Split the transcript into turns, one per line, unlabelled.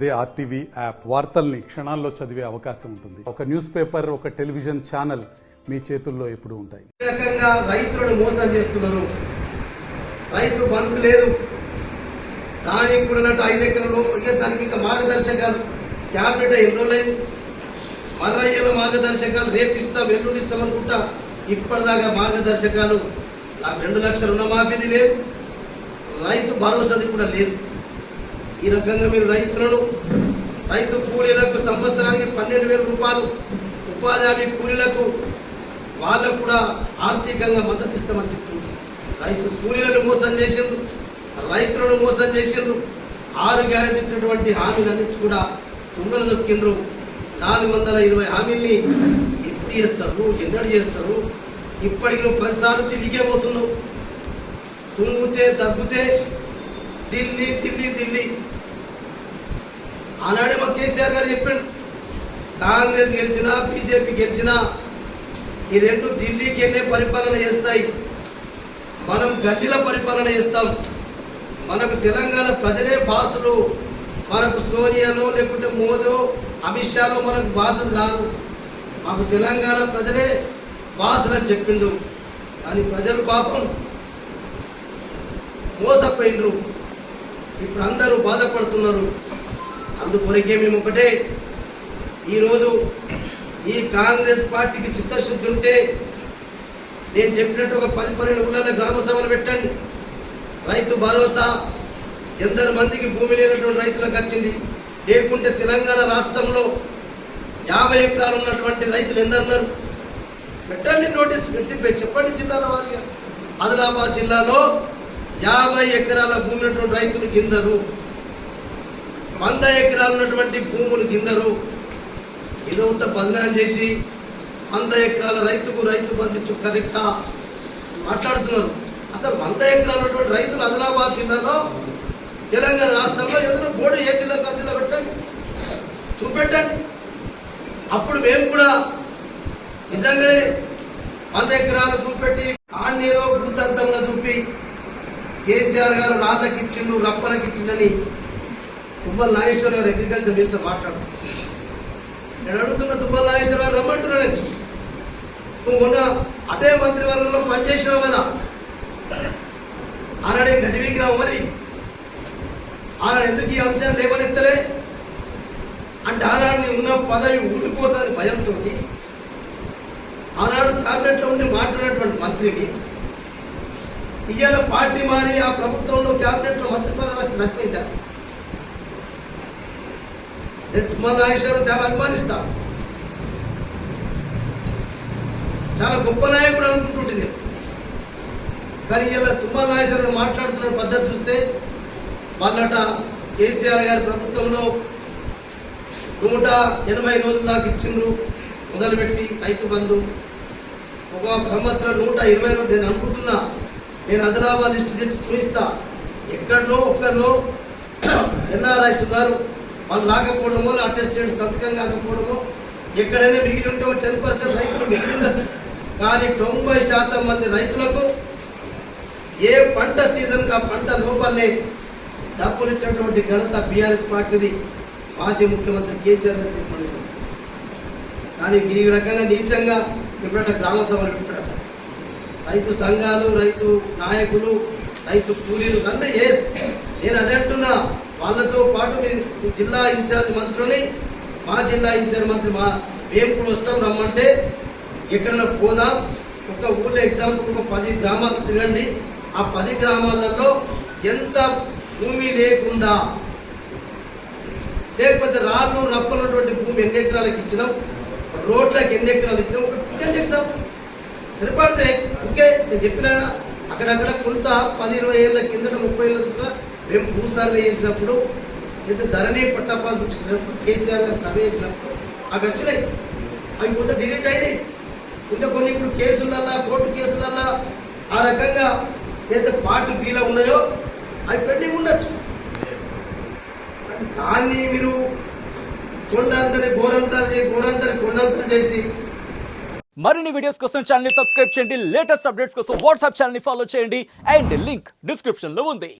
అదే RTV app వార్తల్ని క్షణాల్లో చదివే అవకాశం ఉంటుంది. ఒక న్యూస్ పేపర్, ఒక టెలివిజన్ ఛానల్ మీ చేతుల్లో ఎప్పుడూ ఉంటాయి.
రకంగా రైతులను మోసం చేస్తున్నారు. రైతు బంధు లేదు, దానికి కూడా 5 ఎకరాల లోపలికే దానికి ఇంకా మార్గదర్శకాలు క్యాబినెట్ ఎన్ని రోజులైంది. మదరయ్యల మార్గదర్శకాలు రేపిస్తాం ఎల్లుండిస్తాం అనుకుంటా ఇప్పటిదాకా మార్గదర్శకాలు 2 లక్షల రుణమాఫీది లేదు, రైతు భరోసాది కూడా లేదు. ఈ రకంగా మీరు రైతు కూలీలకు సంవత్సరానికి 12,000 రూపాయలు ఉపాధి హామీ కూలీలకు వాళ్ళకు కూడా ఆర్థికంగా మద్దతు ఇస్తామని చెప్తున్నారు. రైతు కూలీలను మోసం చేసిండ్రు, రైతులను మోసం చేసిండ్రు. 6 గ్యారెంటీ ఇచ్చినటువంటి హామీలన్నిటి కూడా తుంగలు దొక్కిండ్రు. 420 హామీల్ని ఎప్పుడు చేస్తారు, ఎన్నడు చేస్తారు? ఇప్పటికి నువ్వు 10 సార్లు తిరిగే పోతున్నావు. తుంగితే తగ్గితే ఢిల్లీ ఢిల్లీ ఢిల్లీ. ఆనాడే మా కేసీఆర్ గారు చెప్పాడు, కాంగ్రెస్ గెలిచినా బీజేపీ గెలిచినా ఈ 2 ఢిల్లీకి వెళ్ళే పరిపాలన చేస్తాయి, మనం గల్లీల పరిపాలన చేస్తాం. మనకు తెలంగాణ ప్రజలే బాసులు, మనకు సోనియాలో లేకుంటే మోదో అమిత్ షాలో మనకు బాసులు కాదు, మాకు తెలంగాణ ప్రజలే బాసులు అని చెప్పిండు. కానీ ప్రజలు పాపం మోసపోయిండ్రు. ఇప్పుడు అందరూ బాధపడుతున్నారు. అందుకొరకే మేము ఒకటే, ఈరోజు ఈ కాంగ్రెస్ పార్టీకి చిత్తశుద్ధి ఉంటే నేను చెప్పినట్టు ఒక 10-12 ఊళ్ళలో గ్రామ సభలు పెట్టండి. రైతు భరోసా ఎందరు మందికి భూమి లేనటువంటి రైతులకు వచ్చింది. లేకుంటే తెలంగాణ రాష్ట్రంలో 50 ఎకరాలు ఉన్నటువంటి రైతులు ఎందరున్నారు? పెట్టండి, నోటీస్ పెట్టి చెప్పండి జిల్లాల వారిగా. ఆదిలాబాద్ జిల్లాలో 50 ఎకరాల భూమి ఉన్నటువంటి రైతులు కిందరు, 100 ఎకరాలు ఉన్నటువంటి భూములు కిందరు. ఏదో బదనాం చేసి 100 ఎకరాల రైతుకు రైతు బంధు కరెక్టా మాట్లాడుతున్నారు. అసలు 100 ఎకరాలు ఉన్నటువంటి రైతులు ఆదిలాబాద్ జిల్లాలో తెలంగాణ రాష్ట్రంలో ఏదైనా బోర్డు ఏ జిల్లాకు ఆ జిల్లా పెట్టండి, చూపెట్టండి. అప్పుడు మేము కూడా నిజంగానే 100 ఎకరాలు చూపెట్టి దాన్ని ఏదో భూతత్వంగా చూపి కేసీఆర్ గారు రాళ్ళకి ఇచ్చిండు రప్పలకి ఇచ్చిండని తుమ్మల నాగేశ్వర గారు అగ్రికల్చర్ మినిస్టర్ మాట్లాడుతున్నారు. నేను అడుగుతున్న తుమ్మల నాగేశ్వర గారు రమ్మంటున్నాను. నువ్వు మొన్న అదే మంత్రివర్గంలో పనిచేసినావు కదా, ఆనాడే గడివికి రావు, మరి ఆనాడు ఎందుకు ఈ అంశాన్ని లేవనెత్తలే అంటే ఆనాడు ఉన్న పదవి ఊడిపోతాని భయంతో ఆనాడు క్యాబినెట్లో ఉండి మాట్లాడినటువంటి మంత్రిని ఇవాళ పార్టీ మారి ఆ ప్రభుత్వంలో క్యాబినెట్లో మంత్రి పదవి వస్తే తక్కువైందా? నేను తుమ్మల నాగేశ్వరరావు చాలా అభిమానిస్తా, చాలా గొప్ప నాయకుడు అనుకుంటుంటే నేను. కానీ ఇలా తుమ్మల నాగేశ్వరరావు మాట్లాడుతున్న పద్ధతి చూస్తే వాళ్ళట కేసీఆర్ గారి ప్రభుత్వంలో 180 రోజుల దాకా ఇచ్చిండ్రు మొదలుపెట్టి రైతు బంధు. ఒక సంవత్సరం 120 రోజులు. నేను అనుకుంటున్నా, నేను ఆదిలాబాద్ లిస్టు తెచ్చి చూపిస్తా. ఎక్కడనో ఒక్కడనో ఎన్ఆర్ఐస్ గారు వాళ్ళు రాకపోవడమో, అటెస్టెడ్ సంతకం కాకపోవడమో, ఎక్కడైనా మిగిలి ఉంటే 10% రైతులు మిగిలి ఉండొచ్చు. కానీ 90% మంది రైతులకు ఏ పంట సీజన్కి ఆ పంట లోపలనే డబ్బులు ఇచ్చినటువంటి ఘనత బీఆర్ఎస్ పార్టీది, మాజీ ముఖ్యమంత్రి కేసీఆర్ గారు చెప్పండి. కానీ ఈ రకంగా నీచంగా ఎప్పుడంటే గ్రామ సభలు పెడతారట. రైతు సంఘాలు, రైతు నాయకులు, రైతు కూలీలు అంటే నేను అదే అంటున్నా. వాళ్ళతో పాటు మీ జిల్లా ఇన్ఛార్జ్ మంత్రులని, మా జిల్లా ఇన్ఛార్జ్ మంత్రి మేము కూడా వస్తాం, రమ్మంటే ఎక్కడైనా పోదాం. ఒక ఊళ్ళో ఎగ్జాంపుల్ ఒక 10 గ్రామాలు తిరగండి. ఆ 10 గ్రామాలలో ఎంత భూమి లేకుండా, లేకపోతే రాళ్ళు రప్పనటువంటి భూమి ఎన్ని ఎకరాలకు ఇచ్చినాం, రోడ్లకు ఎన్ని ఎకరాలు ఇచ్చినాం, ఒకటి తిరగండి ఎగ్జాంపుల్ నిలబడితే. ఓకే, నేను చెప్పిన అక్కడక్కడ కొంత 10-20 ఏళ్ళ కిందట 30 ఏళ్ళ కింద మేము భూ సర్వే చేసినప్పుడు, అయితే ధరణి పట్టాపాస్ కేసీఆర్ గారు సర్వే చేసినప్పుడు అవి వచ్చినాయి. అవి కొంత డిలీట్ అయినాయి. ఇంకా కొన్ని ఇప్పుడు కేసులల్లా, కోర్టు కేసులల్లా ఆ రకంగా ఏదైతే పార్టీ బీలో ఉన్నాయో అవి పెండింగ్ ఉండొచ్చు. దాన్ని మీరు కొండంతని కొండంతని చేసి
మరిన్ని వీడియోస్ కోసం ఛానల్ ని సబ్స్క్రైబ్ చేయండి. లేటెస్ట్ అప్డేట్స్ కోసం వాట్సాప్ ఛానల్ ని ఫాలో చేయండి. అండ్ లింక్ డిస్క్రిప్షన్ లో ఉంది.